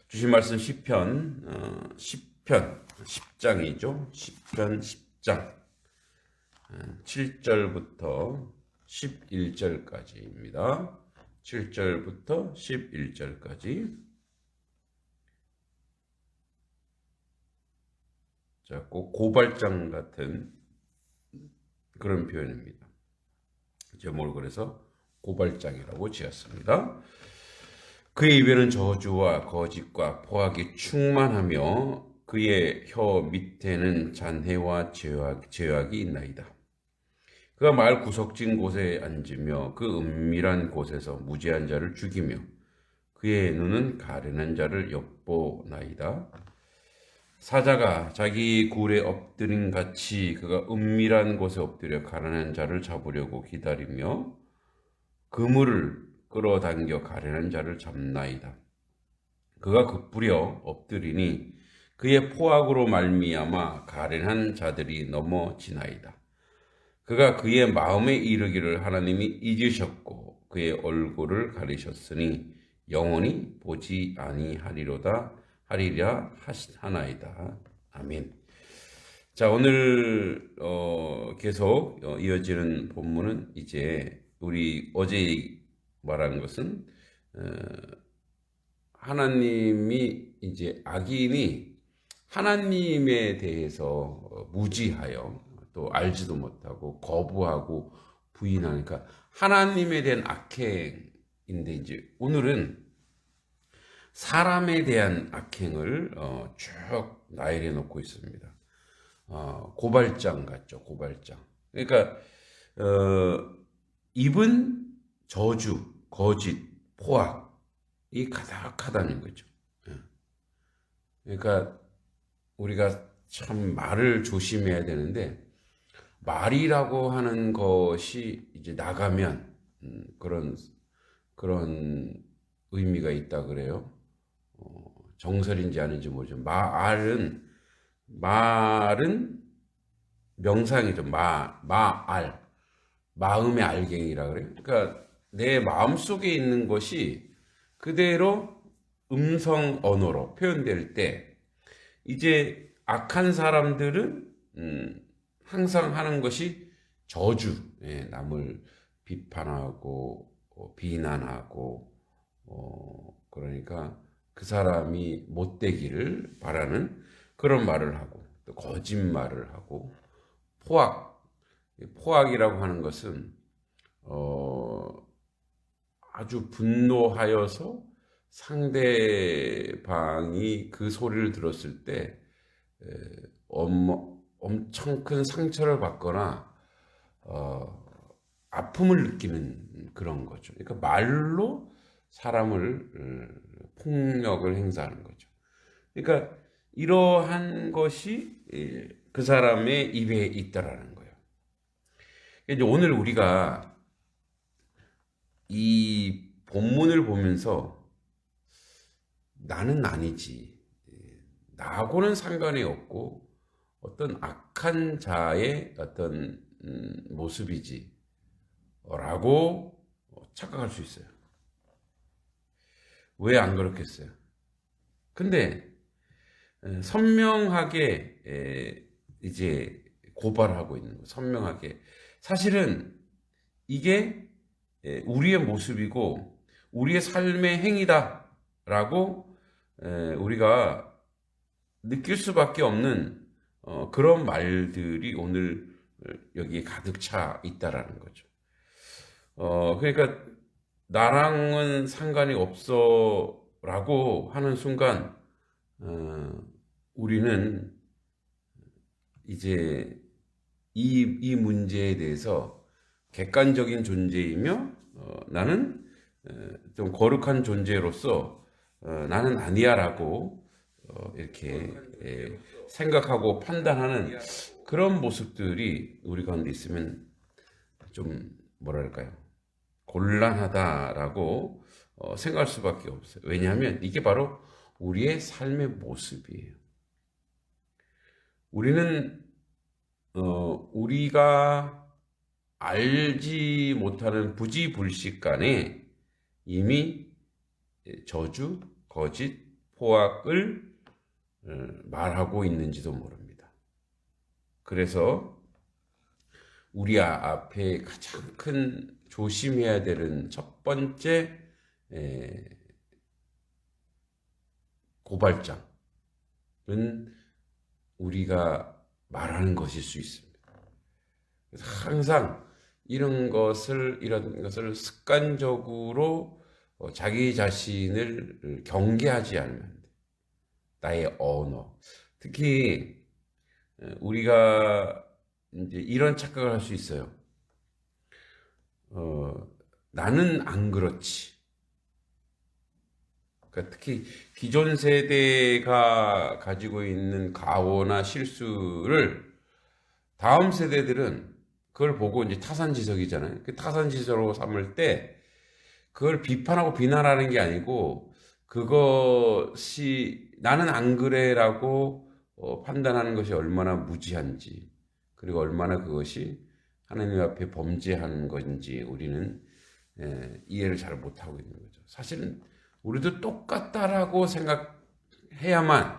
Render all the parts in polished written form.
주신 말씀 시편 10장이죠. 시편 10장 7절부터 11절까지입니다. 7절부터 11절까지. 자, 꼭 고발장 같은 그런 표현입니다. 제목을 그래서 고발장이라고 지었습니다. 그의 입에는 저주와 거짓과 포악이 충만하며 그의 혀 밑에는 잔해와 죄악이 있나이다. 그가 마을 구석진 곳에 앉으며 그 은밀한 곳에서 무죄한 자를 죽이며 그의 눈은 가련한 자를 엿보나이다. 사자가 자기 굴에 엎드린 같이 그가 은밀한 곳에 엎드려 가련한 자를 잡으려고 기다리며 그물을 끌어당겨 가련한 자를 잡나이다. 그가 급부려 엎드리니 그의 포악으로 말미암아 가련한 자들이 넘어지나이다. 그가 그의 마음에 이르기를 하나님이 잊으셨고 그의 얼굴을 가리셨으니 영원히 보지 아니하리라 하나이다. 아멘. 자, 오늘 계속 이어지는 본문은 이제 우리 어제 말한 것은 하나님이 이제 악인이 하나님에 대해서 무지하여 또 알지도 못하고 거부하고 부인하니까 하나님에 대한 악행인데, 이제 오늘은 사람에 대한 악행을 쭉 나열해 놓고 있습니다. 고발장 같죠, 고발장. 그러니까 입은 저주, 거짓, 포악이 가득하다는 거죠. 그러니까 우리가 참 말을 조심해야 되는데, 말이라고 하는 것이 이제 나가면 그런 의미가 있다 그래요. 정설인지 아닌지 모르죠. 말은 명상이죠. 마알, 마음의 알갱이라 그래요. 그러니까 내 마음 속에 있는 것이 그대로 음성 언어로 표현될 때, 이제 악한 사람들은 항상 하는 것이 저주, 남을 비판하고 비난하고, 그러니까 그 사람이 못되기를 바라는 그런 말을 하고, 또 거짓말을 하고, 포악이라고 하는 것은 아주 분노하여서 상대방이 그 소리를 들었을 때 엄청 큰 상처를 받거나 아픔을 느끼는 그런 거죠. 그러니까 말로 사람을 폭력을 행사하는 거죠. 그러니까 이러한 것이 그 사람의 입에 있다라는 거예요. 이제 오늘 우리가 이 본문을 보면서 나는 아니지, 나하고는 상관이 없고 어떤 악한 자의 어떤 모습이지 라고 착각할 수 있어요. 왜 안 그렇겠어요? 근데 선명하게 이제 고발하고 있는 거예요. 선명하게. 사실은 이게 우리의 모습이고 우리의 삶의 행위다라고 우리가 느낄 수밖에 없는 그런 말들이 오늘 여기에 가득 차 있다라는 거죠. 그러니까 나랑은 상관이 없어라고 하는 순간 우리는 이제 이 문제에 대해서 객관적인 존재이며 나는 좀 거룩한 존재로서 나는 아니야라고 이렇게 생각하고 판단하는 그런 모습들이 우리 가운데 있으면 좀 뭐랄까요, 곤란하다라고 생각할 수밖에 없어요. 왜냐하면 이게 바로 우리의 삶의 모습이에요. 우리는 우리가 알지 못하는 부지불식간에 이미 저주, 거짓, 포악을 말하고 있는지도 모릅니다. 그래서 우리 앞에 가장 큰 조심해야 되는 첫 번째 고발장은 우리가 말하는 것일 수 있습니다. 그래서 항상 이런 것을 습관적으로 자기 자신을 경계하지 않으면 안 돼. 나의 언어. 특히 우리가 이제 이런 착각을 할 수 있어요. 나는 안 그렇지. 그러니까 특히 기존 세대가 가지고 있는 가오나 실수를 다음 세대들은 그걸 보고 이제 타산지석이잖아요. 그 타산지석으로 삼을 때 그걸 비판하고 비난하는 게 아니고 그것이 나는 안 그래라고 판단하는 것이 얼마나 무지한지, 그리고 얼마나 그것이 하나님 앞에 범죄하는 건지 우리는 이해를 잘 못하고 있는 거죠. 사실은 우리도 똑같다라고 생각해야만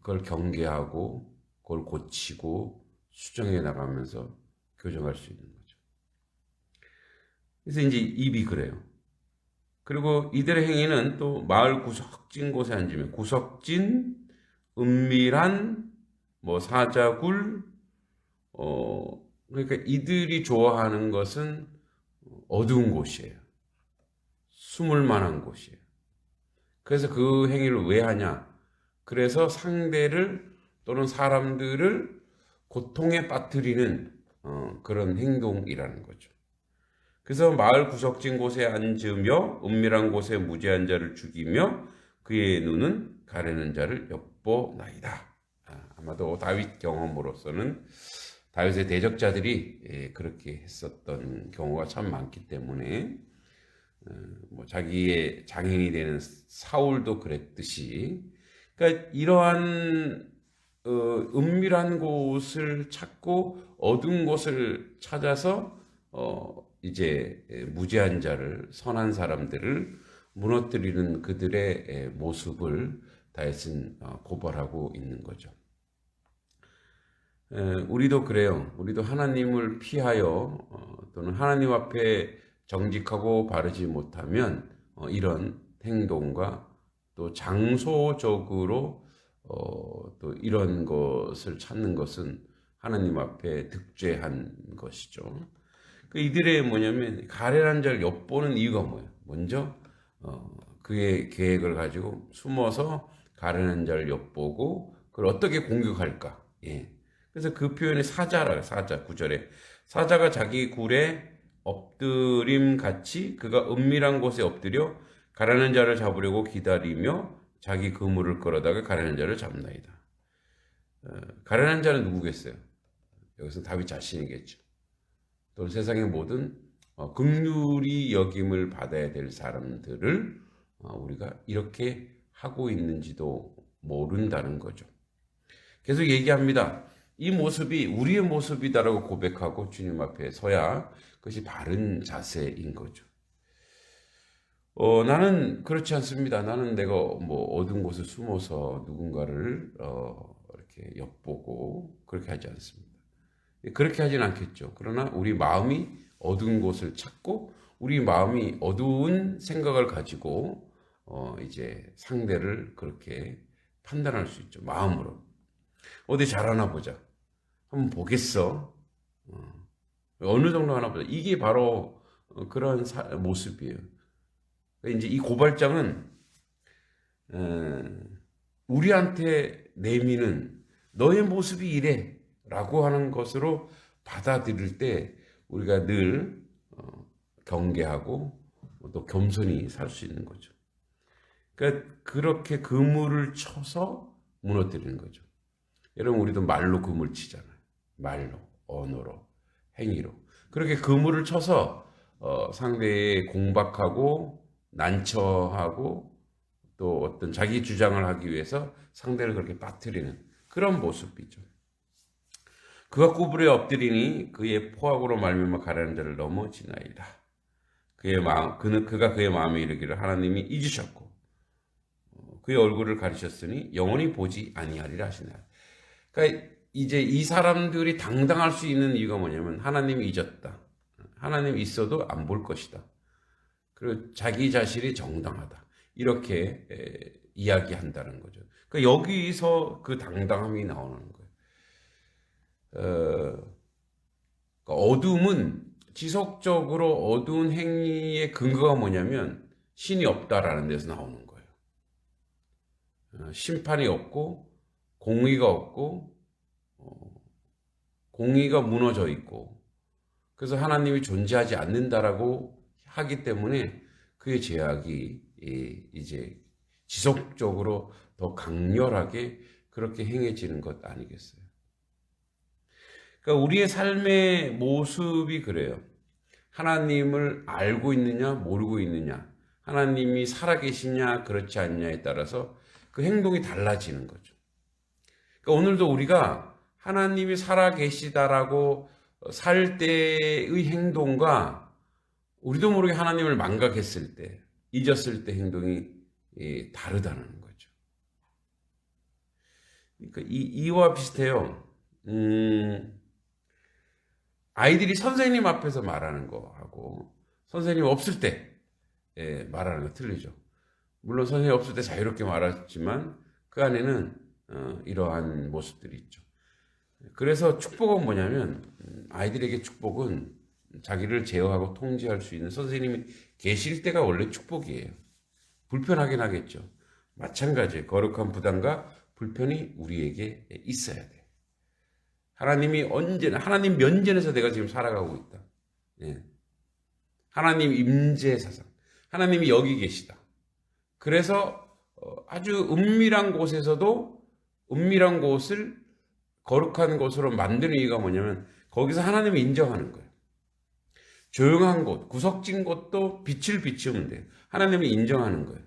그걸 경계하고 그걸 고치고 수정해 나가면서 교정할 수 있는 거죠. 그래서 이제 입이 그래요. 그리고 이들의 행위는 또 마을 구석진 곳에 앉으면 구석진, 은밀한, 사자굴, 그러니까 이들이 좋아하는 것은 어두운 곳이에요. 숨을 만한 곳이에요. 그래서 그 행위를 왜 하냐? 그래서 상대를 또는 사람들을 고통에 빠뜨리는 그런 행동이라는 거죠. 그래서 마을 구석진 곳에 앉으며 은밀한 곳에 무죄한 자를 죽이며 그의 눈은 가려는 자를 엿보나이다. 아마도 다윗 경험으로서는 다윗의 대적자들이 그렇게 했었던 경우가 참 많기 때문에 자기의 장인이 되는 사울도 그랬듯이, 그러니까 이러한 은밀한 곳을 찾고 어두운 곳을 찾아서 이제 무죄한 자를, 선한 사람들을 무너뜨리는 그들의 모습을 다윗은 고발하고 있는 거죠. 우리도 그래요. 우리도 하나님을 피하여 또는 하나님 앞에 정직하고 바르지 못하면 이런 행동과 또 장소적으로 또 이런 것을 찾는 것은 하나님 앞에 득죄한 것이죠. 이들의 뭐냐면 가련한 자를 엿보는 이유가 뭐예요? 먼저 그의 계획을 가지고 숨어서 가련한 자를 엿보고 그걸 어떻게 공격할까? 예. 그래서 그 표현이 사자라, 사자 9절에 사자가 자기 굴에 엎드림 같이 그가 은밀한 곳에 엎드려 가련한 자를 잡으려고 기다리며 자기 그물을 끌어다가 가련한 자를 잡나이다. 가련한 자는 누구겠어요? 여기서 다윗 자신이겠죠. 또 세상의 모든 긍휼히 여김을 받아야 될 사람들을 우리가 이렇게 하고 있는지도 모른다는 거죠. 계속 얘기합니다. 이 모습이 우리의 모습이다라고 고백하고 주님 앞에 서야 그것이 바른 자세인 거죠. 나는 그렇지 않습니다. 나는 내가 어두운 곳에 숨어서 누군가를 이렇게 엿보고 그렇게 하지 않습니다. 그렇게 하진 않겠죠. 그러나 우리 마음이 어두운 곳을 찾고 우리 마음이 어두운 생각을 가지고 이제 상대를 그렇게 판단할 수 있죠. 마음으로. 어디 잘하나 보자. 한번 보겠어. 어느 정도 하나 보자. 이게 바로 그런 모습이에요. 이제 이 고발장은 우리한테 내미는 너의 모습이 이래 라고 하는 것으로 받아들일 때 우리가 늘 경계하고 또 겸손히 살 수 있는 거죠. 그러니까 그렇게 그물을 쳐서 무너뜨리는 거죠. 여러분 우리도 말로 그물 치잖아요. 말로, 언어로, 행위로. 그렇게 그물을 쳐서 상대에 공박하고 난처하고 또 어떤 자기 주장을 하기 위해서 상대를 그렇게 빠뜨리는 그런 모습이죠. 그가 구부려 엎드리니 그의 포악으로 말미암아 가라는 자를 넘어지나이다. 그가 그의 마음에 이르기를 하나님이 잊으셨고 그의 얼굴을 가리셨으니 영원히 보지 아니하리라 하시나. 그러니까 이제 이 사람들이 당당할 수 있는 이유가 뭐냐면 하나님이 잊었다. 하나님 있어도 안 볼 것이다. 그리고 자기 자신이 정당하다. 이렇게 이야기한다는 거죠. 그러니까 여기서 그 당당함이 나오는 거예요. 그러니까 어둠은 지속적으로 어두운 행위의 근거가 뭐냐면 신이 없다라는 데서 나오는 거예요. 심판이 없고 공의가 없고 공의가 무너져 있고 그래서 하나님이 존재하지 않는다라고 하기 때문에 그의 죄악이 이제 지속적으로 더 강렬하게 그렇게 행해지는 것 아니겠어요? 그러니까 우리의 삶의 모습이 그래요. 하나님을 알고 있느냐 모르고 있느냐, 하나님이 살아계시냐 그렇지 않냐에 따라서 그 행동이 달라지는 거죠. 그러니까 오늘도 우리가 하나님이 살아계시다라고 살 때의 행동과 우리도 모르게 하나님을 망각했을 때, 잊었을 때 행동이 다르다는 거죠. 그러니까 이와 비슷해요. 아이들이 선생님 앞에서 말하는 거하고 선생님 없을 때 말하는 거 틀리죠. 물론 선생님 없을 때 자유롭게 말하지만 그 안에는 이러한 모습들이 있죠. 그래서 축복은 뭐냐면 아이들에게 축복은 자기를 제어하고 통제할 수 있는 선생님이 계실 때가 원래 축복이에요. 불편하긴 하겠죠. 마찬가지예요. 거룩한 부담과 불편이 우리에게 있어야 돼. 하나님이 언제나 하나님 면전에서 내가 지금 살아가고 있다. 하나님 임재 사상. 하나님이 여기 계시다. 그래서 아주 은밀한 곳에서도 은밀한 곳을 거룩한 곳으로 만드는 이유가 뭐냐면 거기서 하나님을 인정하는 거예요. 조용한 곳, 구석진 곳도 빛을 비추면 돼요. 하나님을 인정하는 거예요.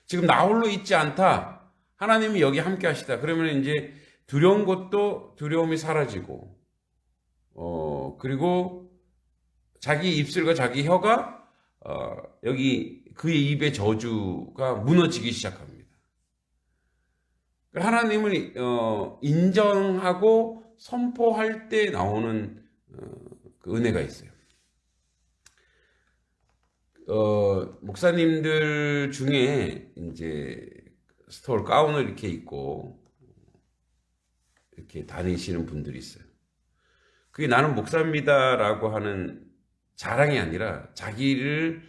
지금 나 홀로 있지 않다. 하나님이 여기 함께 하시다. 그러면 이제 두려운 것도 두려움이 사라지고, 그리고 자기 입술과 자기 혀가, 여기 그의 입의 저주가 무너지기 시작합니다. 하나님을, 인정하고 선포할 때 나오는, 그 은혜가 있어요. 목사님들 중에 이제 스토어 가운을 이렇게 입고, 이렇게 다니시는 분들이 있어요. 그게 나는 목사입니다라고 하는 자랑이 아니라 자기를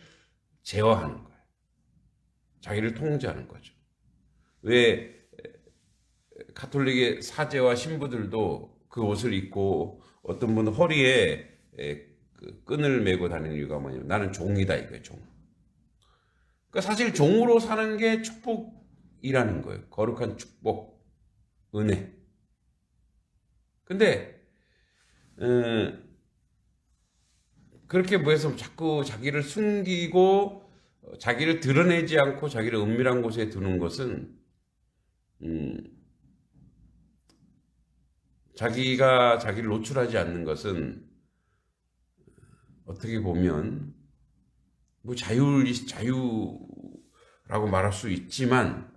제어하는 거예요. 자기를 통제하는 거죠. 왜 가톨릭의 사제와 신부들도 그 옷을 입고 어떤 분은 허리에 그 끈을 메고 다니는 이유가 뭐냐면 나는 종이다 이거예요. 종. 그러니까 사실 종으로 사는 게 축복이라는 거예요. 거룩한 축복, 은혜. 근데 그렇게 뭐해서 자꾸 자기를 숨기고 자기를 드러내지 않고 자기를 은밀한 곳에 두는 것은 자기가 자기를 노출하지 않는 것은 어떻게 보면 뭐 자유라고 말할 수 있지만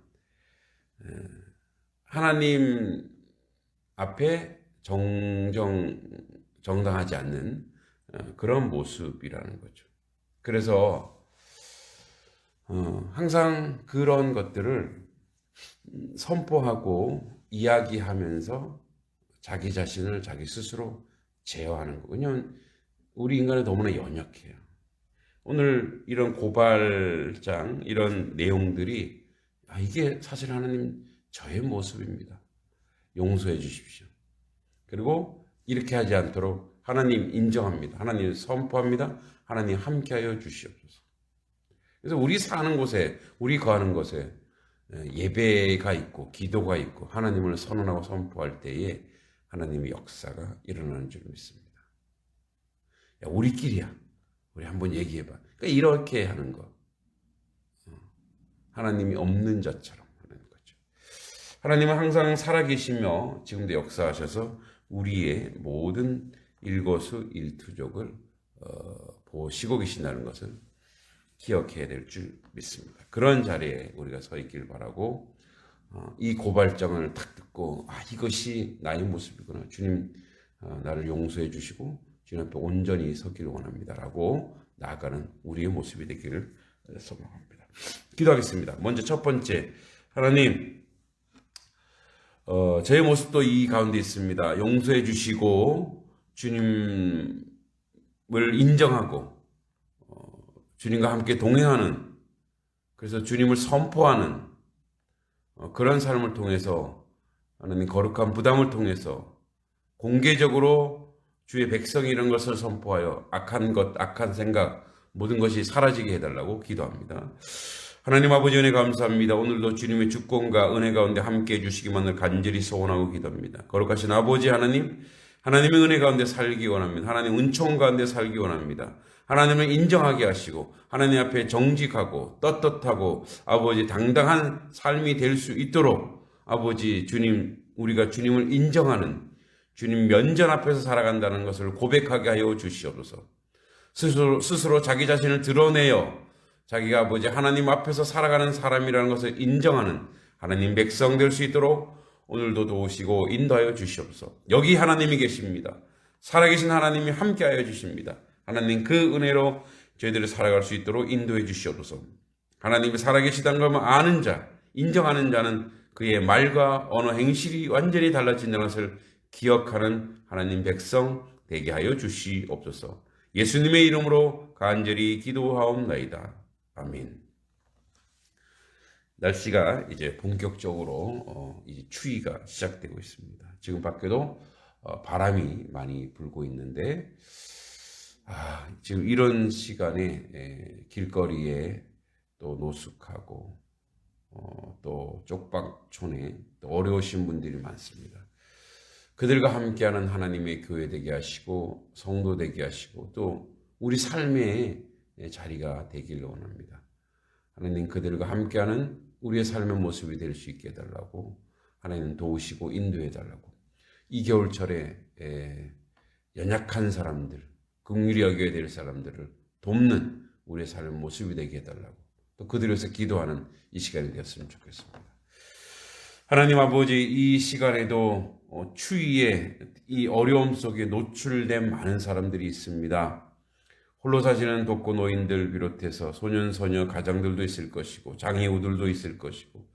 하나님 앞에 정당하지 않는 그런 모습이라는 거죠. 그래서 항상 그런 것들을 선포하고 이야기하면서 자기 자신을 자기 스스로 제어하는 거. 왜냐하면 우리 인간은 너무나 연약해요. 오늘 이런 고발장 이런 내용들이 이게 사실 하나님 저의 모습입니다. 용서해 주십시오. 그리고 이렇게 하지 않도록 하나님 인정합니다. 하나님 선포합니다. 하나님 함께하여 주시옵소서. 그래서 우리 사는 곳에 우리 거하는 곳에 예배가 있고 기도가 있고 하나님을 선언하고 선포할 때에 하나님의 역사가 일어나는 줄 믿습니다. 야, 우리끼리야. 우리 한번 얘기해봐. 그러니까 이렇게 하는 거. 하나님이 없는 자처럼 하는 거죠. 하나님은 항상 살아계시며 지금도 역사하셔서 우리의 모든 일거수일투족을 보시고 계신다는 것을 기억해야 될 줄 믿습니다. 그런 자리에 우리가 서 있길 바라고 이 고발장을 탁 듣고 이것이 나의 모습이구나. 주님 나를 용서해 주시고 주님 앞에 온전히 서기를 원합니다라고 나아가는 우리의 모습이 되기를 소망합니다. 기도하겠습니다. 먼저 첫 번째, 하나님 저의 모습도 이 가운데 있습니다. 용서해 주시고 주님을 인정하고 주님과 함께 동행하는, 그래서 주님을 선포하는 그런 삶을 통해서 하나님 거룩한 부담을 통해서 공개적으로 주의 백성이 이런 것을 선포하여 악한 것, 악한 생각 모든 것이 사라지게 해달라고 기도합니다. 하나님 아버지 은혜 감사합니다. 오늘도 주님의 주권과 은혜 가운데 함께 해주시기만을 간절히 소원하고 기도합니다. 거룩하신 아버지 하나님, 하나님의 은혜 가운데 살기 원합니다. 하나님 은총 가운데 살기 원합니다. 하나님을 인정하게 하시고 하나님 앞에 정직하고 떳떳하고 아버지 당당한 삶이 될 수 있도록 아버지 주님, 우리가 주님을 인정하는 주님 면전 앞에서 살아간다는 것을 고백하게 하여 주시옵소서. 스스로 자기 자신을 드러내어 자기가 아버지 하나님 앞에서 살아가는 사람이라는 것을 인정하는 하나님 백성 될 수 있도록 오늘도 도우시고 인도하여 주시옵소서. 여기 하나님이 계십니다. 살아계신 하나님이 함께하여 주십니다. 하나님 그 은혜로 저희들을 살아갈 수 있도록 인도해 주시옵소서. 하나님이 살아계시다는 것을 아는 자, 인정하는 자는 그의 말과 언어 행실이 완전히 달라진다는 것을 기억하는 하나님 백성 되게 하여 주시옵소서. 예수님의 이름으로 간절히 기도하옵나이다. 아멘. 날씨가 이제 본격적으로 이제 추위가 시작되고 있습니다. 지금 밖에도 바람이 많이 불고 있는데 지금 이런 시간에 길거리에 또 노숙하고 또 쪽방촌에 또 어려우신 분들이 많습니다. 그들과 함께하는 하나님의 교회 되게 하시고 성도 되게 하시고 또 우리 삶의 자리가 되기를 원합니다. 하나님 그들과 함께하는 우리의 삶의 모습이 될 수 있게 해달라고 하나님 도우시고 인도해 달라고, 이 겨울철에 연약한 사람들, 긍휼히 여겨야 될 사람들을 돕는 우리의 삶의 모습이 되게 해달라고 또 그들을 위해서 기도하는 이 시간이 되었으면 좋겠습니다. 하나님 아버지, 이 시간에도 추위에 이 어려움 속에 노출된 많은 사람들이 있습니다. 홀로 사시는 독거 노인들 비롯해서 소년 소녀 가장들도 있을 것이고 장애우들도 있을 것이고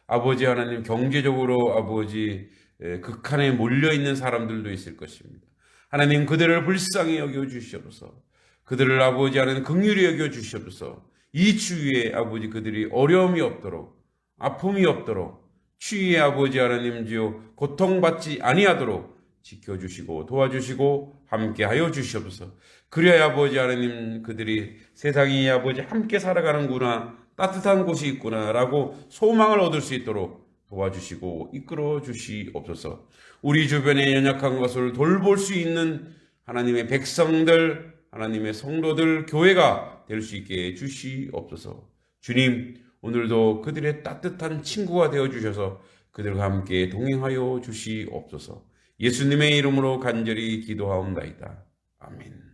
아버지 하나님 경제적으로 아버지 극한에 몰려있는 사람들도 있을 것입니다. 하나님 그들을 불쌍히 여겨 주시옵소서. 그들을 아버지 하나님 긍휼히 여겨 주시옵소서. 이 추위에 아버지 그들이 어려움이 없도록, 아픔이 없도록, 추위에 아버지 하나님 주여 고통받지 아니하도록 지켜주시고 도와주시고 함께하여 주시옵소서. 그래야 아버지 하나님 그들이 세상이 아버지 함께 살아가는구나, 따뜻한 곳이 있구나라고 소망을 얻을 수 있도록 도와주시고 이끌어 주시옵소서. 우리 주변의 연약한 것을 돌볼 수 있는 하나님의 백성들, 하나님의 성도들, 교회가 될 수 있게 주시옵소서. 주님, 오늘도 그들의 따뜻한 친구가 되어주셔서 그들과 함께 동행하여 주시옵소서. 예수님의 이름으로 간절히 기도하옵나이다. 아멘.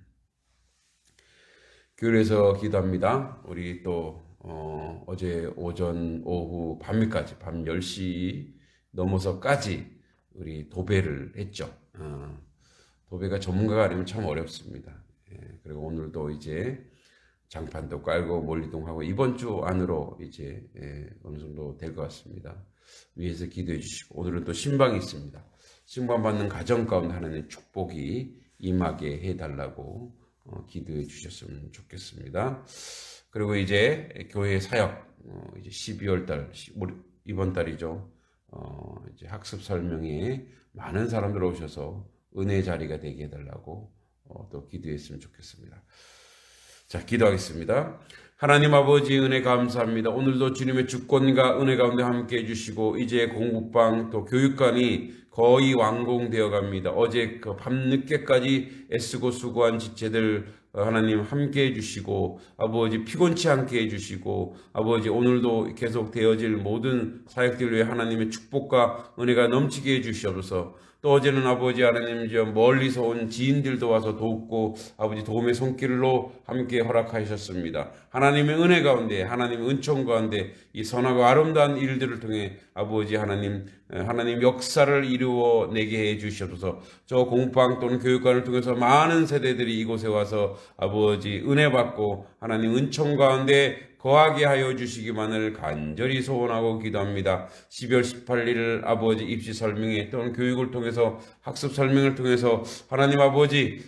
교회에서 기도합니다. 우리 또 어제 오전, 오후, 밤까지, 밤 10시 넘어서까지 우리 도배를 했죠. 도배가 전문가가 아니면 참 어렵습니다. 그리고 오늘도 이제 장판도 깔고 몰리동하고 이번 주 안으로 이제 어느 정도 될 것 같습니다. 위에서 기도해 주시고 오늘은 또 신방이 있습니다. 신방 받는 가정 가운데 하나님의 축복이 임하게 해달라고 기도해 주셨으면 좋겠습니다. 그리고 이제 교회 사역 이제 12월 달 이번 달이죠. 이제 학습 설명에 많은 사람들 오셔서 은혜 자리가 되게 해달라고 또 기도했으면 좋겠습니다. 자, 기도하겠습니다. 하나님 아버지 은혜 감사합니다. 오늘도 주님의 주권과 은혜 가운데 함께 해주시고 이제 공부방 또 교육관이 거의 완공되어 갑니다. 어제 그 밤늦게까지 애쓰고 수고한 지체들 하나님 함께 해주시고 아버지 피곤치 않게 해주시고 아버지 오늘도 계속 되어질 모든 사역들 위해 하나님의 축복과 은혜가 넘치게 해주시옵소서. 또 어제는 아버지 하나님 저 멀리서 온 지인들도 와서 돕고 아버지 도움의 손길로 함께 허락하셨습니다. 하나님의 은혜 가운데 하나님의 은총 가운데 이 선하고 아름다운 일들을 통해 아버지 하나님 역사를 이루어 내게 해 주시옵소서. 저 공방 또는 교육관을 통해서 많은 세대들이 이곳에 와서 아버지 은혜 받고 하나님 은총 가운데 거하게 하여 주시기만을 간절히 소원하고 기도합니다. 12월 18일 아버지 입시 설명회 또는 교육을 통해서 학습 설명을 통해서 하나님 아버지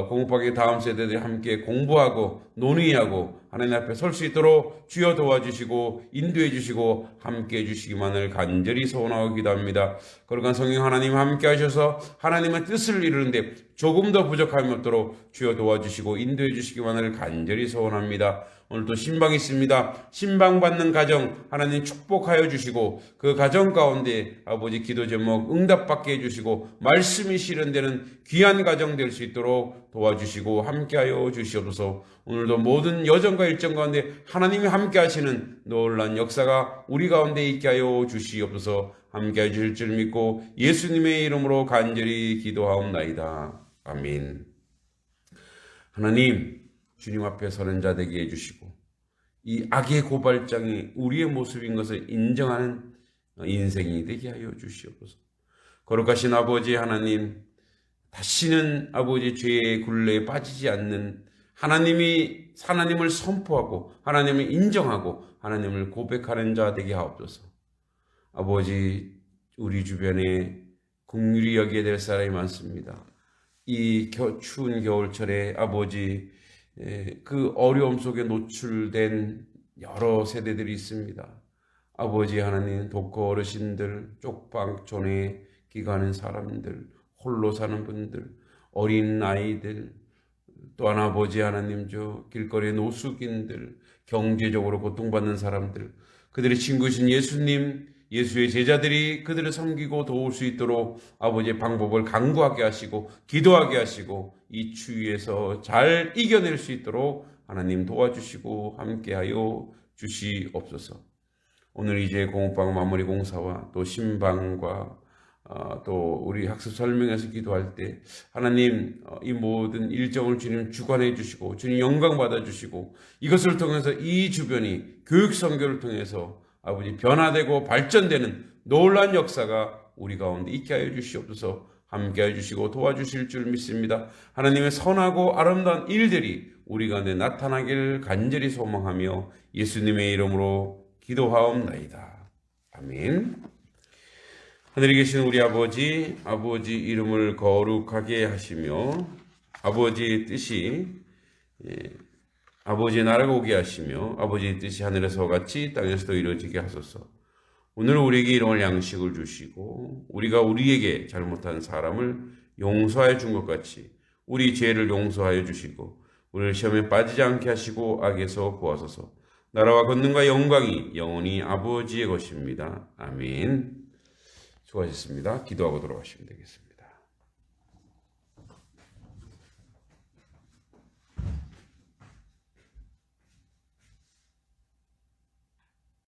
공부하기 다음 세대들이 함께 공부하고 논의하고 하나님 앞에 설 수 있도록 주여 도와주시고 인도해 주시고 함께 해 주시기만을 간절히 소원하고 기도합니다. 거룩한 성령 하나님 함께 하셔서 하나님의 뜻을 이루는데 조금 더 부족함이 없도록 주여 도와주시고 인도해 주시기만을 간절히 소원합니다. 오늘도 신방이 있습니다. 신방 받는 가정 하나님 축복하여 주시고 그 가정 가운데 아버지 기도 제목 응답받게 해주시고 말씀이 실현되는 귀한 가정 될 수 있도록 도와주시고 함께하여 주시옵소서. 오늘도 모든 여정과 일정 가운데 하나님이 함께 하시는 놀라운 역사가 우리 가운데 있게 하여 주시옵소서. 함께해 주실 줄 믿고 예수님의 이름으로 간절히 기도하옵나이다. 아멘. 하나님, 주님 앞에 서는 자 되게 해주시고 이 악의 고발장이 우리의 모습인 것을 인정하는 인생이 되게 하여 주시옵소서. 거룩하신 아버지 하나님, 다시는 아버지 죄의 굴레에 빠지지 않는 하나님을 선포하고 하나님을 인정하고 하나님을 고백하는 자 되게 하옵소서. 아버지, 우리 주변에 긍휼히 여기게 될 사람이 많습니다. 이 추운 겨울철에 아버지 그 어려움 속에 노출된 여러 세대들이 있습니다. 아버지 하나님, 독거 어르신들, 쪽방촌에 기가는 사람들, 홀로 사는 분들, 어린 아이들, 또한 아버지 하나님 길거리의 노숙인들, 경제적으로 고통받는 사람들, 그들의 친구이신 예수님, 예수의 제자들이 그들을 섬기고 도울 수 있도록 아버지의 방법을 강구하게 하시고 기도하게 하시고 이 추위에서 잘 이겨낼 수 있도록 하나님 도와주시고 함께하여 주시옵소서. 오늘 이제 공업방 마무리 공사와 또 신방과 또 우리 학습 설명에서 기도할 때 하나님 이 모든 일정을 주님 주관해 주시고 주님 영광 받아 주시고 이것을 통해서 이 주변이 교육 선교를 통해서 아버지 변화되고 발전되는 놀라운 역사가 우리 가운데 있게 하여 주시옵소서. 함께 해주시고 도와주실 줄 믿습니다. 하나님의 선하고 아름다운 일들이 우리 가운데 나타나길 간절히 소망하며 예수님의 이름으로 기도하옵나이다. 아멘. 하늘에 계신 우리 아버지 이름을 거룩하게 하시며 아버지의 뜻이 아버지의 나라가 오게 하시며 아버지의 뜻이 하늘에서 같이 땅에서도 이루어지게 하소서. 오늘 우리에게 일용할 양식을 주시고 우리가 우리에게 잘못한 사람을 용서하여 준 것 같이 우리 죄를 용서하여 주시고 우리를 시험에 빠지지 않게 하시고 악에서 구하소서. 나라와 권능과 영광이 영원히 아버지의 것입니다. 아멘. 수고하셨습니다. 기도하고 돌아가시면 되겠습니다.